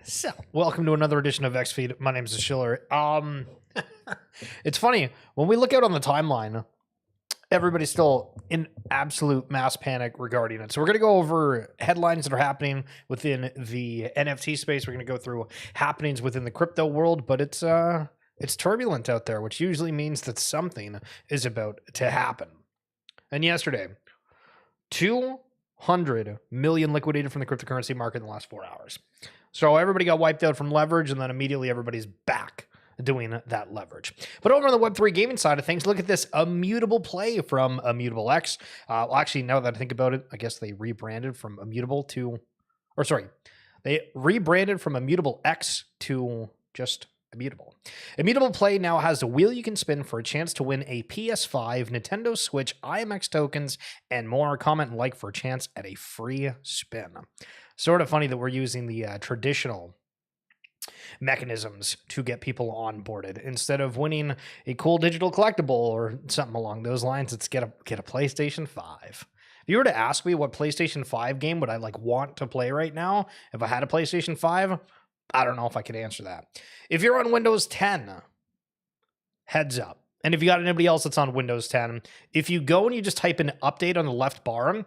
So, welcome to another edition of XFeed. My name is Schiller. It's funny when we look out on the timeline, everybody's still in absolute mass panic regarding it. So, we're going to go over headlines that are happening within the NFT space. We're going to go through happenings within the crypto world, but it's turbulent out there, which usually means that something is about to happen. And yesterday, 200 million liquidated from the cryptocurrency market in the last 4 hours. So everybody got wiped out from leverage, and then immediately everybody's back doing that leverage. But over on the Web3 gaming side of things, look at this immutable play from Immutable X. Actually, now that I think about it, I guess they rebranded from Immutable to, they rebranded from Immutable X to just Immutable. Immutable Play now has a wheel you can spin for a chance to win a PS5, Nintendo Switch, IMX tokens, and more. Comment and like for a chance at a free spin. Sort of funny that we're using the traditional mechanisms to get people onboarded. Instead of winning a cool digital collectible or something along those lines, it's get a PlayStation 5. If you were to ask me what PlayStation 5 game would I want to play right now, if I had a PlayStation 5, I don't know if I could answer that. If you're on Windows 10, heads up. And if you got anybody else that's on Windows 10, if you go and you just type in update on the left bar,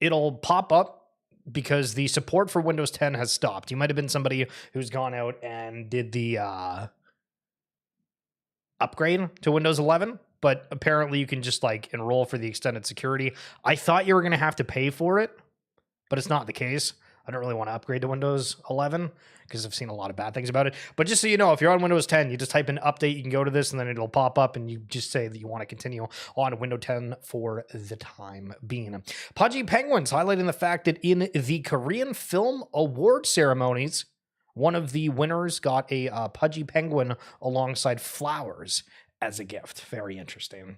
it'll pop up because the support for Windows 10 has stopped. You might have been somebody who's gone out and did the upgrade to Windows 11, but apparently you can just enroll for the extended security. I thought you were going to have to pay for it, but it's not the case. I don't really want to upgrade to Windows 11 because I've seen a lot of bad things about it. But just so you know, if you're on Windows 10, you just type in update, you can go to this, and then it'll pop up, and you just say that you want to continue on Windows 10 for the time being. Pudgy Penguins highlighting the fact that in the Korean Film Award ceremonies, one of the winners got a Pudgy Penguin alongside flowers as a gift. Very interesting.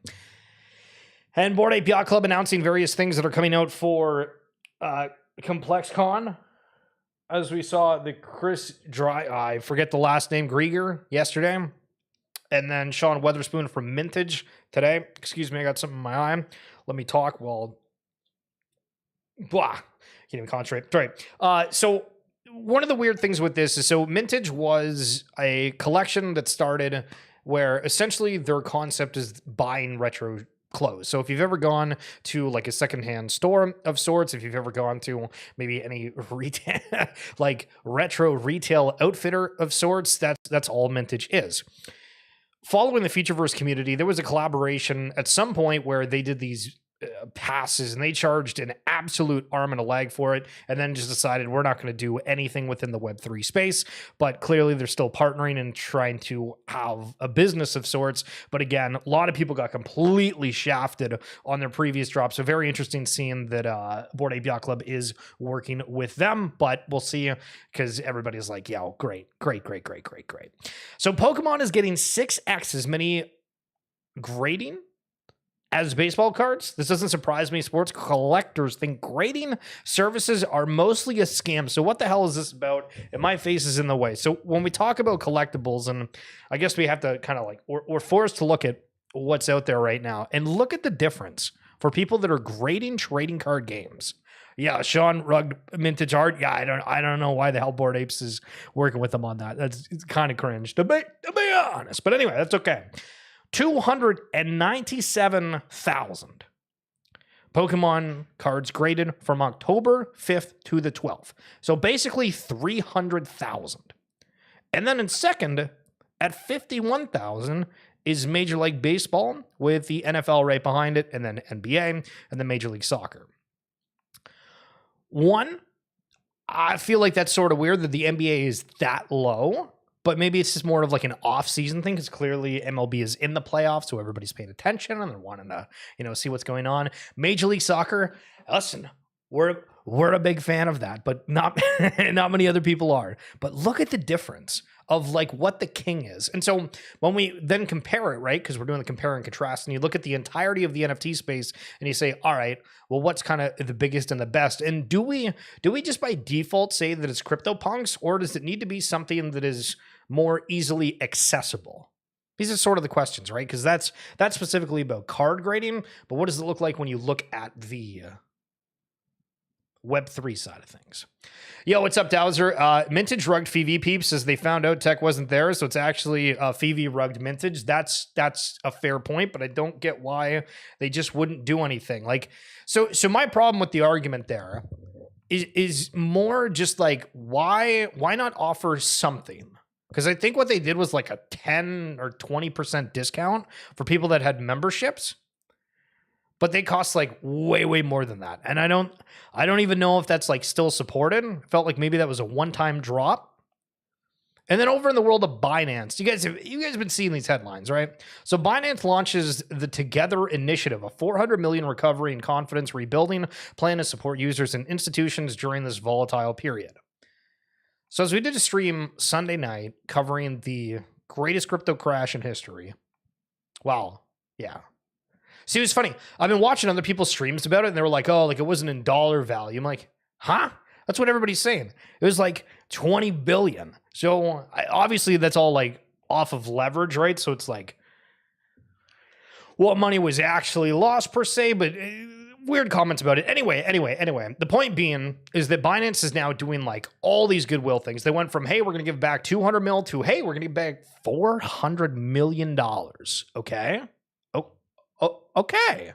And Bored Ape Yacht Club announcing various things that are coming out for ComplexCon, as we saw the I forget the last name, Grieger yesterday, and then Sean Weatherspoon from Mintage today. Excuse me, I got something in my eye. Let me talk while can't even concentrate. Right. So one of the weird things with this is, so Mintage was a collection that started where essentially their concept is buying retro clothes. So if you've ever gone to a secondhand store of sorts, if you've ever gone to maybe any retail, retro retail outfitter of sorts, that's all Mintage is. Following the Futureverse community, there was a collaboration at some point where they did these passes, and they charged an absolute arm and a leg for it, and then just decided we're not going to do anything within the Web3 space. But clearly they're still partnering and trying to have a business of sorts. But again, a lot of people got completely shafted on their previous drop. So very interesting seeing that Bored Ape Yacht Club is working with them, but we'll see, because everybody's like, yeah, great. So Pokemon is getting 6x as many grading as baseball cards. This doesn't surprise me. Sports collectors think grading services are mostly a scam. So what the hell is this about? And my face is in the way. So when we talk about collectibles, and I guess we have to kind of we're forced to look at what's out there right now and look at the difference for people that are grading trading card games. Yeah, Sean Rugg Mintage Art. Yeah, I don't know why the hell Bored Apes is working with them on that. It's kind of cringe to be honest. But anyway, that's okay. 297,000 Pokemon cards graded from October 5th to the 12th. So basically 300,000. And then in second, at 51,000, is Major League Baseball, with the NFL right behind it, and then NBA, and then Major League Soccer. One, I feel like that's sort of weird that the NBA is that low. But maybe it's just more of an off-season thing, because clearly MLB is in the playoffs, so everybody's paying attention and they're wanting to, see what's going on. Major League Soccer, listen, we're a big fan of that, but not many other people are. But look at the difference of what the king is. And so when we then compare it, right, because we're doing the compare and contrast, and you look at the entirety of the NFT space and you say, all right, well, what's kind of the biggest and the best? And do we just by default say that it's CryptoPunks, or does it need to be something that is more easily accessible? These are sort of the questions, right? Because that's specifically about card grading, but what does it look like when you look at the Web3 side of things. Yo, what's up, Dowser? Mintage rugged Phoebe peeps as they found out tech wasn't there, so it's actually Phoebe rugged Mintage. That's a fair point, but I don't get why they just wouldn't do anything. Like, so my problem with the argument there is more just like why not offer something? Because I think what they did was like a 10 or 20% discount for people that had memberships. But they cost like way more than that. And I don't even know if that's like still supported. It felt like maybe that was a one-time drop. And then over in the world of Binance, you guys have been seeing these headlines, right? So Binance launches the Together Initiative, a $400 million recovery and confidence rebuilding plan to support users and institutions during this volatile period. So as we did a stream Sunday night covering the greatest crypto crash in history. Wow. Yeah. See, it was funny. I've been watching other people's streams about it, and they were like, oh, like it wasn't in dollar value. I'm like, huh? That's what everybody's saying. It was like 20 billion. So obviously that's all like off of leverage, right? So it's like what money was actually lost per se, but weird comments about it. Anyway, the point being is that Binance is now doing like all these goodwill things. They went from, hey, we're going to give back 200 mil to, hey, we're going to give back $400 million. Okay. Oh, okay.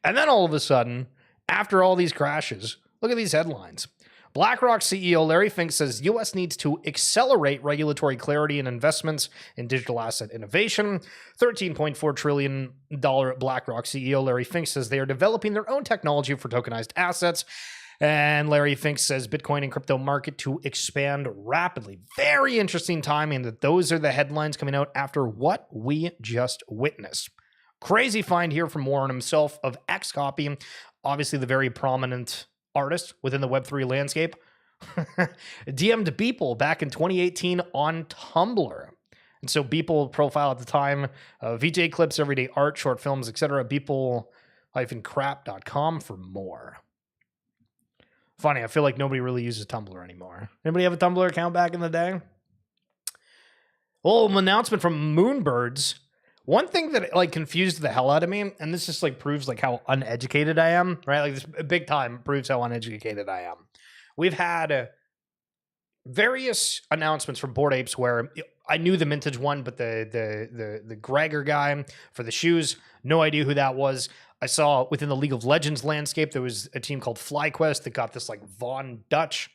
And then all of a sudden, after all these crashes, look at these headlines. BlackRock CEO Larry Fink says U.S. needs to accelerate regulatory clarity and investments in digital asset innovation. $13.4 trillion BlackRock CEO Larry Fink says they are developing their own technology for tokenized assets. And Larry Fink says Bitcoin and crypto market to expand rapidly. Very interesting timing that those are the headlines coming out after what we just witnessed. Crazy find here from Warren himself of Xcopy, obviously the very prominent artist within the Web3 landscape. DM'd Beeple back in 2018 on Tumblr. And so Beeple profile at the time, VJ clips, everyday art, short films, etc. Beeple-crap.com for more. Funny, I feel like nobody really uses Tumblr anymore. Anybody have a Tumblr account back in the day? Well, an announcement from Moonbirds. One thing that like confused the hell out of me, and this just like proves like how uneducated I am, right? Like this big time proves how uneducated I am. We've had various announcements from Bored Apes where I knew the Mintage one, but the Gregor guy for the shoes, no idea who that was. I saw within the League of Legends landscape, there was a team called FlyQuest that got this like Von Dutch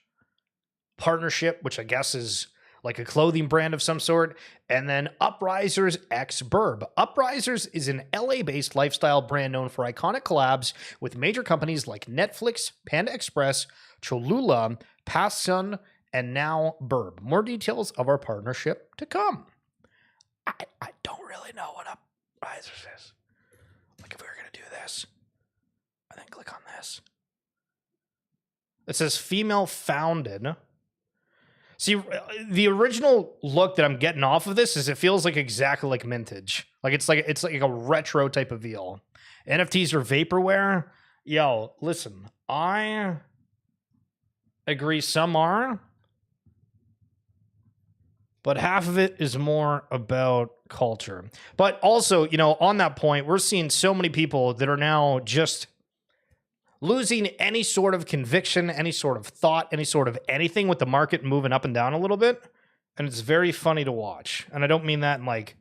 partnership, which I guess is like a clothing brand of some sort. And then Uprisers x Burb. Uprisers is an LA-based lifestyle brand known for iconic collabs with major companies like Netflix, Panda Express, Cholula, Passun, and now Burb. More details of our partnership to come. I don't really know what Uprisers is. Like if we were going to do this, and then click on this. It says female founded. See, the original look that I'm getting off of this is it feels like exactly like Mintage. Like it's like a retro type of feel. NFTs are vaporware. Yo, listen, I agree some are, but half of it is more about culture. But also, you know, on that point, we're seeing so many people that are now just losing any sort of conviction, any sort of thought, any sort of anything with the market moving up and down a little bit. And it's very funny to watch. And I don't mean that in like,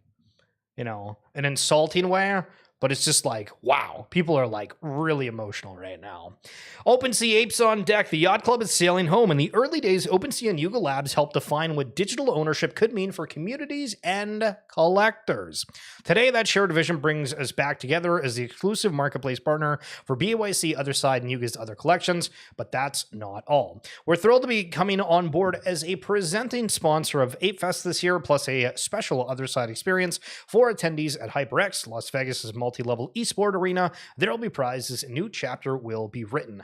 you know, an insulting way, but it's just like, wow, people are like really emotional right now. OpenSea Apes on deck. The yacht club is sailing home. In the early days, OpenSea and Yuga Labs helped define what digital ownership could mean for communities and collectors. Today, that shared vision brings us back together as the exclusive marketplace partner for BYC, Other Side, and Yuga's other collections, but that's not all. We're thrilled to be coming on board as a presenting sponsor of Ape Fest this year, plus a special Other Side experience for attendees at HyperX, Las Vegas' multi-level esport arena. There will be prizes. A new chapter will be written.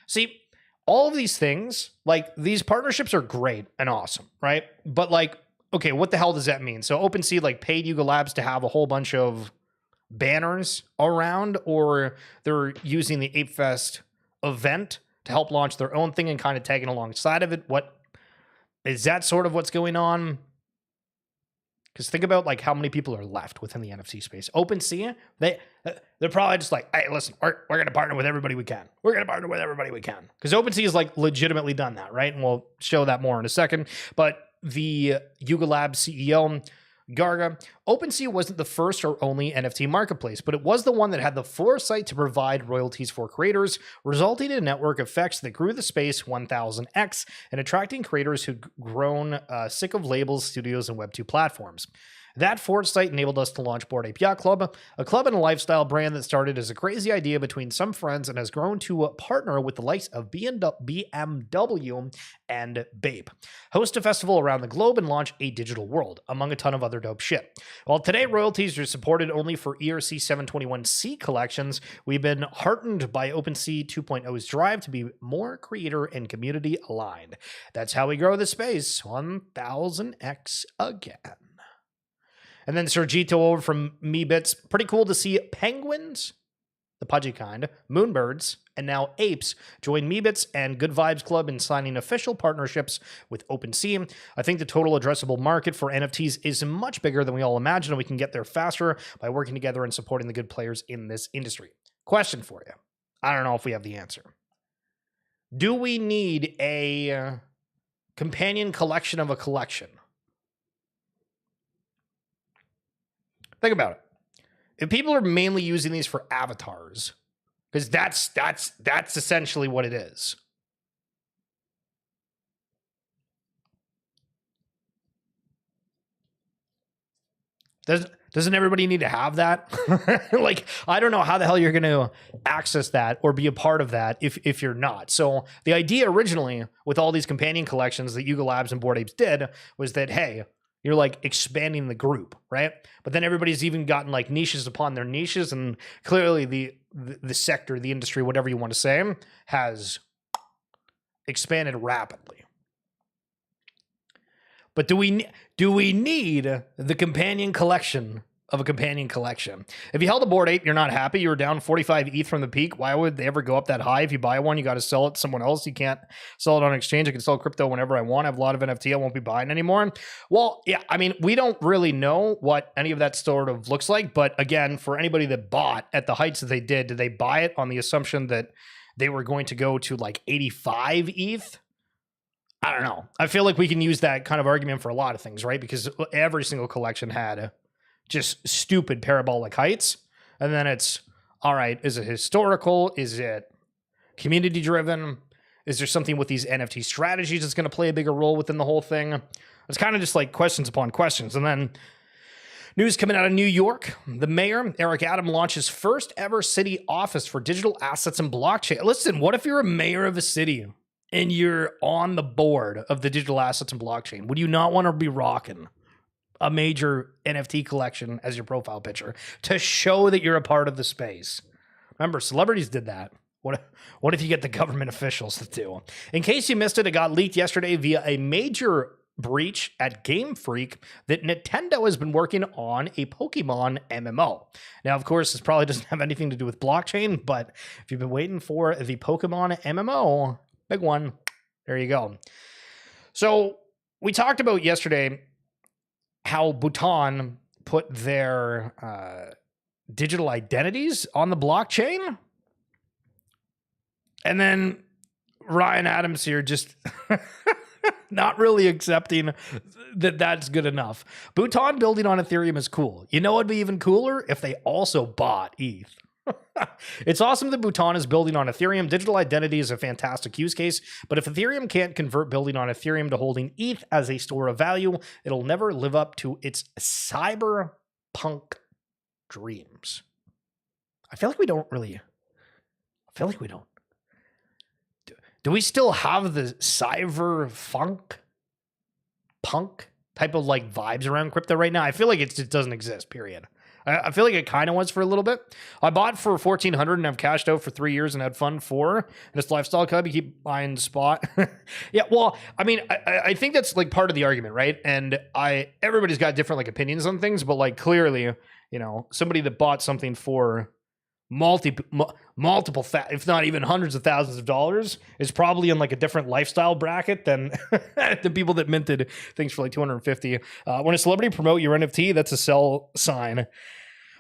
See, all of these things, like these partnerships are great and awesome, right? But like, okay, what the hell does that mean? So OpenSea like paid Yuga Labs to have a whole bunch of banners around, or they're using the Ape Fest event to help launch their own thing and kind of tagging alongside of it. What is that sort of what's going on? Because think about like how many people are left within the NFT space. OpenSea, they're probably just like, hey, listen, we're going to partner with everybody we can. We're going to partner with everybody we can. Because OpenSea has like legitimately done that, right? And we'll show that more in a second. But the Yuga Labs CEO, Garga, OpenSea wasn't the first or only NFT marketplace, but it was the one that had the foresight to provide royalties for creators, resulting in network effects that grew the space 1000x and attracting creators who'd grown sick of labels, studios, and Web2 platforms. That foresight enabled us to launch Bored Ape Yacht Club, a club and a lifestyle brand that started as a crazy idea between some friends and has grown to partner with the likes of BMW and Bape, host a festival around the globe, and launch a digital world, among a ton of other dope shit. While today royalties are supported only for ERC 721C collections, we've been heartened by OpenSea 2.0's drive to be more creator and community aligned. That's how we grow the space 1000x again. And then Sergito over from MeBits. Pretty cool to see penguins, the pudgy kind, moonbirds, and now apes join MeBits and Good Vibes Club in signing official partnerships with OpenSea. I think the total addressable market for NFTs is much bigger than we all imagine, and we can get there faster by working together and supporting the good players in this industry. Question for you. I don't know if we have the answer. Do we need a companion collection of a collection? Think about it. If people are mainly using these for avatars, because that's essentially what it is. Doesn't everybody need to have that? Like, I don't know how the hell you're going to access that or be a part of that if you're not. So the idea originally with all these companion collections that Yuga Labs and Bored Apes did was that, hey, you're like expanding the group, right? But then everybody's even gotten like niches upon their niches, and clearly the sector, the industry, whatever you want to say, has expanded rapidly. But do we need the companion collection of a companion collection? If you held a Bored Ape, you're not happy, you were down 45 ETH from the peak, why would they ever go up that high? If you buy one, you got to sell it to someone else. You can't sell it on exchange. I can sell crypto whenever I want. I have a lot of NFT. I won't be buying anymore. Well, yeah, I mean, we don't really know what any of that sort of looks like. But again, for anybody that bought at the heights that they did they buy it on the assumption that they were going to go to like 85 ETH? I don't know. I feel like we can use that kind of argument for a lot of things, right? Because every single collection had just stupid parabolic heights. And then it's, all right, is it historical? Is it community driven? Is there something with these NFT strategies that's going to play a bigger role within the whole thing? It's kind of just like questions upon questions. And then news coming out of New York. The mayor, Eric Adam, launches first ever city office for digital assets and blockchain. Listen, what if you're a mayor of a city and you're on the board of the digital assets and blockchain? Would you not want to be rocking a major NFT collection as your profile picture to show that you're a part of the space? Remember, celebrities did that. What if you get the government officials to do? In case you missed it, it got leaked yesterday via a major breach at Game Freak that Nintendo has been working on a Pokemon MMO. Now, of course, this probably doesn't have anything to do with blockchain, but if you've been waiting for the Pokemon MMO, big one, there you go. So we talked about yesterday how Bhutan put their digital identities on the blockchain. And then Ryan Adams here just not really accepting that that's good enough. Bhutan building on Ethereum is cool. You know what'd be even cooler? If they also bought ETH. It's awesome that Bhutan is building on Ethereum. Digital identity is a fantastic use case, but if Ethereum can't convert building on Ethereum to holding ETH as a store of value, it'll never live up to its cyberpunk dreams. I feel like we don't. Do we still have the cyberpunk type of like vibes around crypto right now? I feel like it just doesn't exist, period. I feel like it kind of was for a little bit. I bought for $1,400 and I've cashed out for 3 years and had fun for. And it's lifestyle club. You keep buying spot. Yeah, well, I mean, I think that's like part of the argument, right? And everybody's got different like opinions on things, but like clearly, you know, somebody that bought something for multiple, if not even hundreds of thousands of dollars, is probably in like a different lifestyle bracket than the people that minted things for like 250. When a celebrity promote your NFT, that's a sell sign.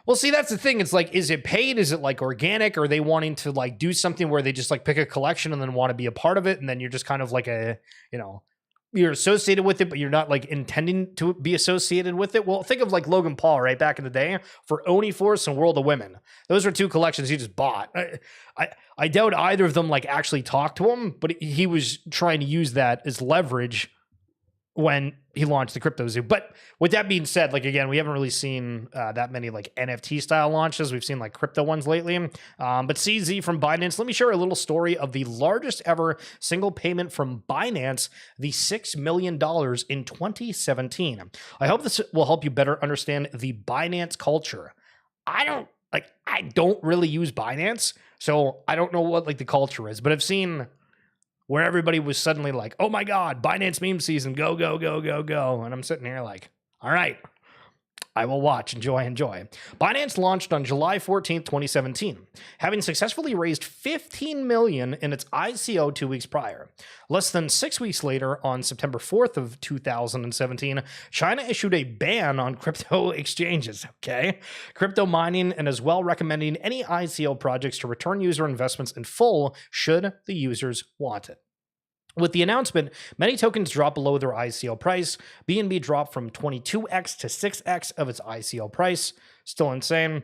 Well, see, that's the thing. It's like, is it paid? Is it like organic? Or are they wanting to like do something where they just like pick a collection and then want to be a part of it? And then you're just kind of like you're associated with it, but you're not like intending to be associated with it. Well, think of like Logan Paul, right? Back in the day for Oni Force and World of Women. Those are two collections he just bought. I doubt either of them like actually talked to him, but he was trying to use that as leverage when he launched the Crypto Zoo. But with that being said, like, again, we haven't really seen that many like NFT style launches. We've seen like crypto ones lately. But CZ from Binance, let me share a little story of the largest ever single payment from Binance, the $6 million in 2017. I hope this will help you better understand the Binance culture. I don't really use Binance, so I don't know what like the culture is, but I've seen where everybody was suddenly like, oh my God, Binance meme season, go, go, go, go, go. And I'm sitting here like, all right, I will watch, enjoy. Binance launched on July 14th, 2017, having successfully raised $15 million in its ICO 2 weeks prior. Less than 6 weeks later, on September 4th of 2017, China issued a ban on crypto exchanges, crypto mining, and as well recommending any ICO projects to return user investments in full should the users want it. With the announcement, many tokens dropped below their ICO price. BNB dropped from 22x to 6x of its ICO price. Still insane.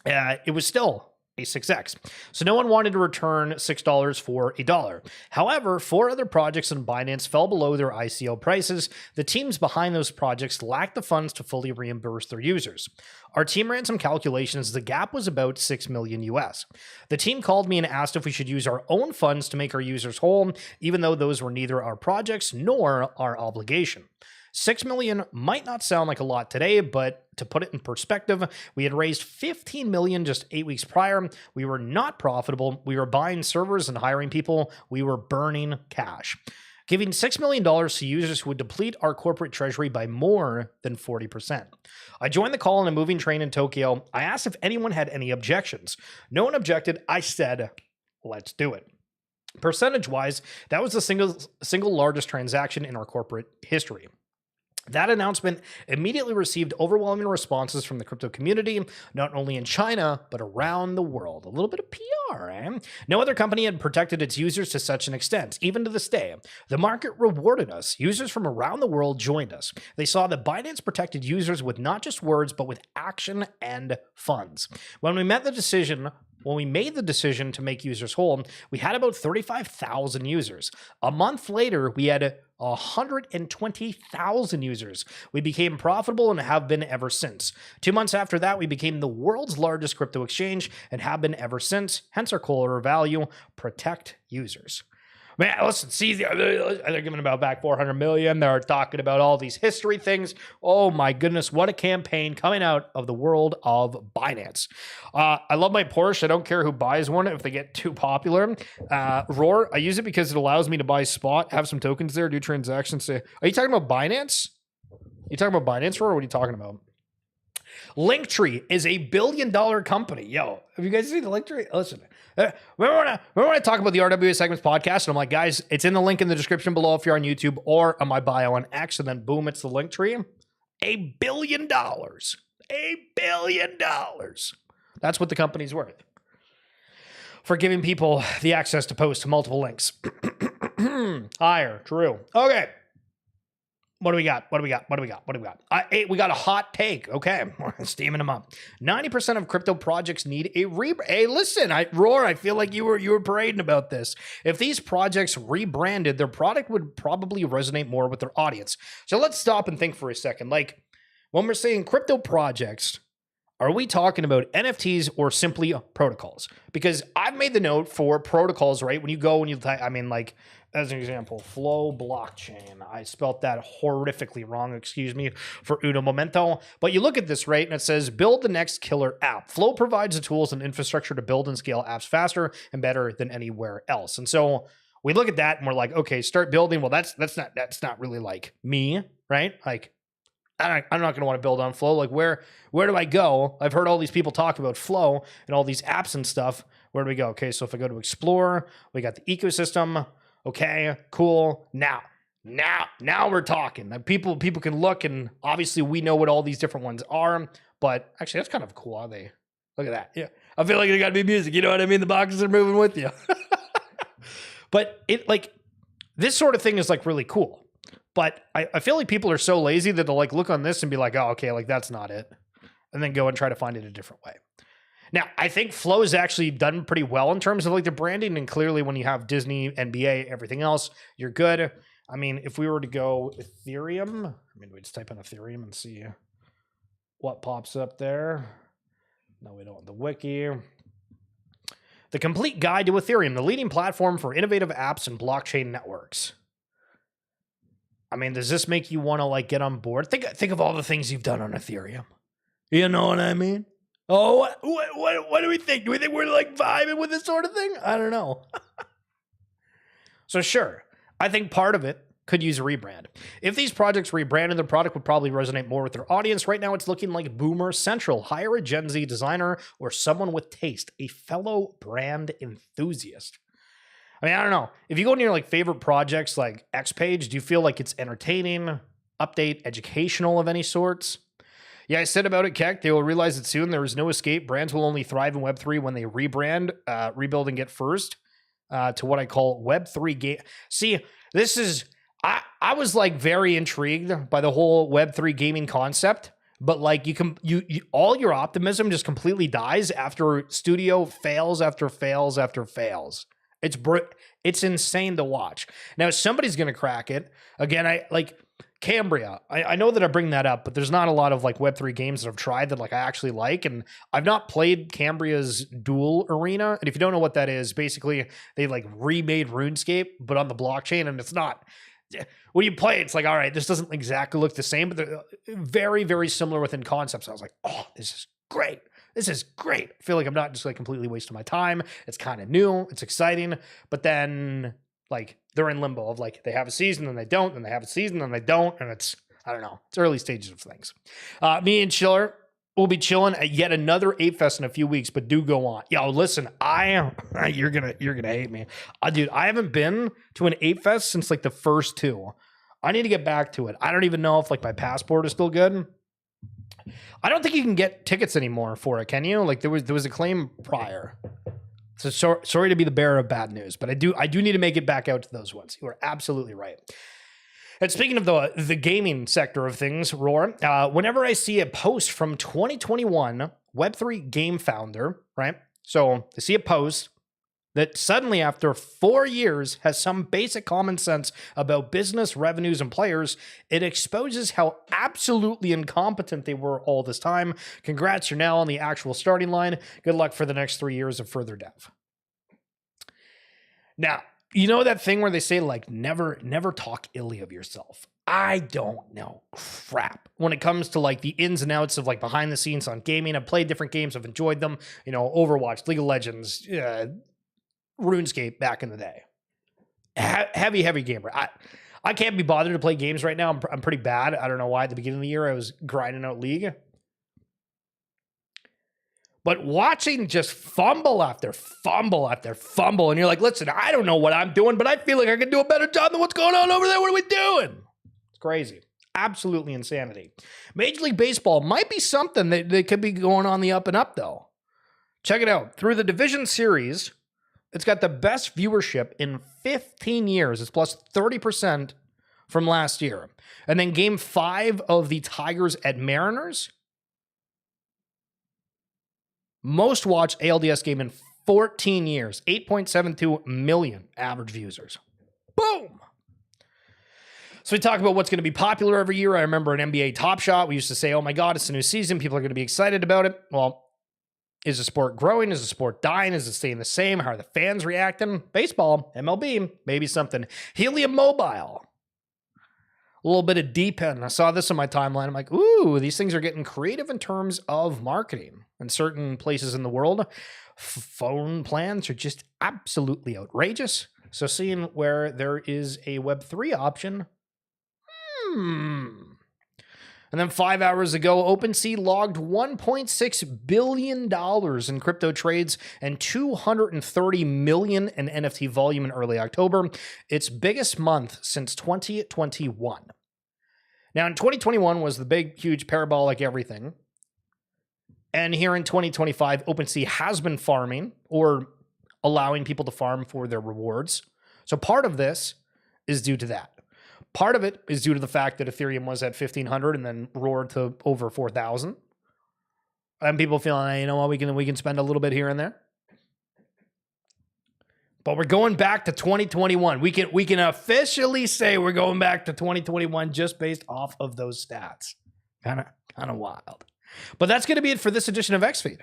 It was still a 6x. So no one wanted to return $6 for $1. However, 4 other projects on Binance fell below their ICO prices. The teams behind those projects lacked the funds to fully reimburse their users. Our team ran some calculations. The gap was about $6 million US. The team called me and asked if we should use our own funds to make our users whole, even though those were neither our projects nor our obligation. $6 million might not sound like a lot today, but to put it in perspective, we had raised $15 million just 8 weeks prior. We were not profitable. We were buying servers and hiring people. We were burning cash. Giving $6 million to users would deplete our corporate treasury by more than 40%. I joined the call on a moving train in Tokyo. I asked if anyone had any objections. No one objected. I said, let's do it. Percentage-wise, that was the single largest transaction in our corporate history. That announcement immediately received overwhelming responses from the crypto community, not only in China, but around the world. A little bit of PR, eh? No other company had protected its users to such an extent, even to this day. The market rewarded us. Users from around the world joined us. They saw that Binance protected users with not just words, but with action and funds. When we made the decision to make users whole, we had about 35,000 users. A month later, we had 120,000 users. We became profitable and have been ever since. 2 months after that, we became the world's largest crypto exchange and have been ever since. Hence our core value: protect users. Man, listen, see, they're giving about back 400 million. They're talking about all these history things. Oh my goodness, what a campaign coming out of the world of Binance. I love my Porsche. I don't care who buys one if they get too popular. Roar, I use it because it allows me to buy spot, have some tokens there, do transactions. Are you talking about Binance? You talking about Binance, Roar, or what are you talking about? Linktree is a $1 billion company. Yo, have you guys seen the Linktree? Listen, remember when I talk about the RWA SegMints Podcast, and I'm like, guys, it's in the link in the description below if you're on YouTube, or on my bio on X, and then boom, it's the Linktree. $1 billion. $1 billion. That's what the company's worth. For giving people the access to post multiple links. Higher, true. Okay. What do we got? We got a hot take. Okay, we're steaming them up. 90% of crypto projects need a Hey, listen, Roar, I feel like you were parading about this. If these projects rebranded, their product would probably resonate more with their audience. So let's stop and think for a second. Like, when we're saying crypto projects, are we talking about NFTs or simply protocols? Because I've made the note for protocols, right? When you go and you type, as an example, Flow blockchain. I spelt that horrifically wrong. Excuse me for uno momento. But you look at this, right? And it says, build the next killer app. Flow provides the tools and infrastructure to build and scale apps faster and better than anywhere else. And so we look at that and we're like, okay, start building. Well, that's not really like me, right? Like, I'm not going to want to build on Flow. Like, where do I go? I've heard all these people talk about Flow and all these apps and stuff. Where do we go? Okay, so if I go to Explore, we got the ecosystem. Okay, cool. Now we're talking. Now people can look, and obviously we know what all these different ones are. But actually, that's kind of cool how they look at that. Yeah, I feel like there got to be music. You know what I mean? The boxes are moving with you. But it like this sort of thing is like really cool. But I feel like people are so lazy that they'll like look on this and be like, oh, okay, like that's not it. And then go and try to find it a different way. Now, I think Flow is actually done pretty well in terms of like the branding. And clearly when you have Disney, NBA, everything else, you're good. I mean, if we were to go Ethereum, we just type in Ethereum and see what pops up there. No, we don't want the wiki. The Complete Guide to Ethereum, the leading platform for innovative apps and blockchain networks. I mean, does this make you want to like get on board? Think of all the things you've done on Ethereum. You know what I mean? Oh, what do we think? Do we think we're like vibing with this sort of thing? I don't know. So sure, I think part of it could use a rebrand. If these projects rebranded, their product would probably resonate more with their audience. Right now, it's looking like Boomer Central. Hire a Gen Z designer or someone with taste, a fellow brand enthusiast. I mean, I don't know. If you go into your like favorite projects like X Page, do you feel like it's entertaining, update, educational of any sorts? Yeah, I said about it, Keck. They will realize it soon. There is no escape. Brands will only thrive in Web3 when they rebrand, rebuild, and get first to what I call Web3 game. See, this is I was like very intrigued by the whole Web3 gaming concept, but like you all your optimism just completely dies after studio fails after fails after fails. It's insane to watch. Now somebody's gonna crack it again. I like Cambria. I know that I bring that up, but there's not a lot of like Web3 games that I've tried that like I actually like, and I've not played Cambria's Duel Arena. And if you don't know what that is, basically they like remade RuneScape, but on the blockchain, and it's not. When you play, it's like, all right, this doesn't exactly look the same, but they're very, very similar within concepts. I was like, oh, this is great. This is great. I feel like I'm not just like completely wasting my time. It's kind of new. It's exciting. But then like they're in limbo of like they have a season and they don't, and they have a season and they don't. And it's, I don't know. It's early stages of things. Me and Chiller will be chilling at yet another 8 Fest in a few weeks, but do go on. Yo, listen, you're gonna hate me. Dude, I haven't been to an 8 Fest since like the first two. I need to get back to it. I don't even know if like my passport is still good. I don't think you can get tickets anymore for it, can you? Like there was a claim prior. So sorry to be the bearer of bad news, but I do need to make it back out to those ones. You are absolutely right. And speaking of the gaming sector of things, Roar, whenever I see a post from 2021 Web3 game founder, right? So I see a post that suddenly after 4 years has some basic common sense about business, revenues, and players, it exposes how absolutely incompetent they were all this time. Congrats, you're now on the actual starting line. Good luck for the next 3 years of further dev. Now, you know that thing where they say like never talk illy of yourself. I don't know crap when it comes to like the ins and outs of like behind the scenes on gaming. I've played different games. I've enjoyed them. You know, Overwatch, League of Legends, RuneScape back in the day. Heavy gamer. I can't be bothered to play games right now. I'm pretty bad. I don't know why. At the beginning of the year, I was grinding out League. But watching just fumble after fumble after fumble, and you're like, listen, I don't know what I'm doing, but I feel like I can do a better job than what's going on over there. What are we doing? It's crazy. Absolutely insanity. Major League Baseball might be something that could be going on the up and up, though. Check it out. Through the Division Series, it's got the best viewership in 15 years. It's plus 30% from last year. And then Game 5 of the Tigers at Mariners, most watched ALDS game in 14 years. 8.72 million average users. Boom! So we talk about what's going to be popular every year. I remember an NBA Top Shot. We used to say, oh my God, it's a new season. People are going to be excited about it. Well, is the sport growing? Is the sport dying? Is it staying the same? How are the fans reacting? Baseball, MLB, maybe something. Helium Mobile. A little bit of deep end. I saw this on my timeline. I'm like, ooh, these things are getting creative in terms of marketing. In certain places in the world, phone plans are just absolutely outrageous. So seeing where there is a Web3 option, And then 5 hours ago, OpenSea logged $1.6 billion in crypto trades and $230 million in NFT volume in early October, its biggest month since 2021. Now, in 2021 was the big, huge, parabolic everything. And here in 2025, OpenSea has been farming or allowing people to farm for their rewards. So part of this is due to that. Part of it is due to the fact that Ethereum was at 1,500 and then roared to over 4,000. And people feeling, hey, you know what, we can spend a little bit here and there. But we're going back to 2021. We can officially say we're going back to 2021 just based off of those stats. Kind of wild. But that's going to be it for this edition of XFeed.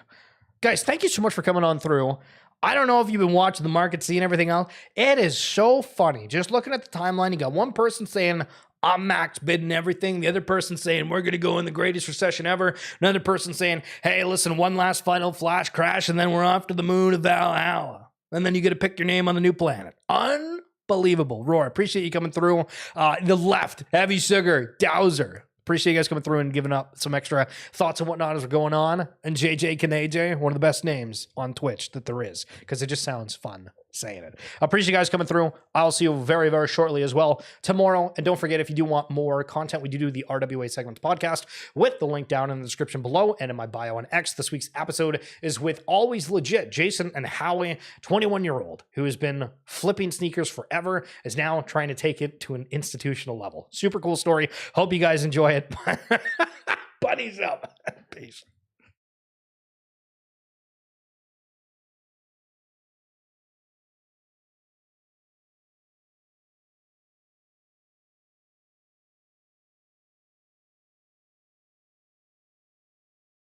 Guys, thank you so much for coming on through. I don't know if you've been watching the market, seeing everything else. It is so funny. Just looking at the timeline, you got one person saying, I'm max bidding everything. The other person saying, we're going to go in the greatest recession ever. Another person saying, hey, listen, one last final flash crash, and then we're off to the moon of Valhalla. And then you get to pick your name on the new planet. Unbelievable. Roar, appreciate you coming through. The left, Heavy Sugar, Dowser. Appreciate you guys coming through and giving up some extra thoughts and whatnot as we're going on. And JJ Kanaj, one of the best names on Twitch that there is, because it just sounds fun saying it. I appreciate you guys coming through. I'll see you very, very shortly as well tomorrow. And don't forget, if you do want more content, we do the RWA SegMints Podcast with the link down in the description below and in my bio on X. This week's episode is with Always Legit, Jason and Howie, 21-year-old, who has been flipping sneakers forever, is now trying to take it to an institutional level. Super cool story. Hope you guys enjoy it. Buddies up. Peace.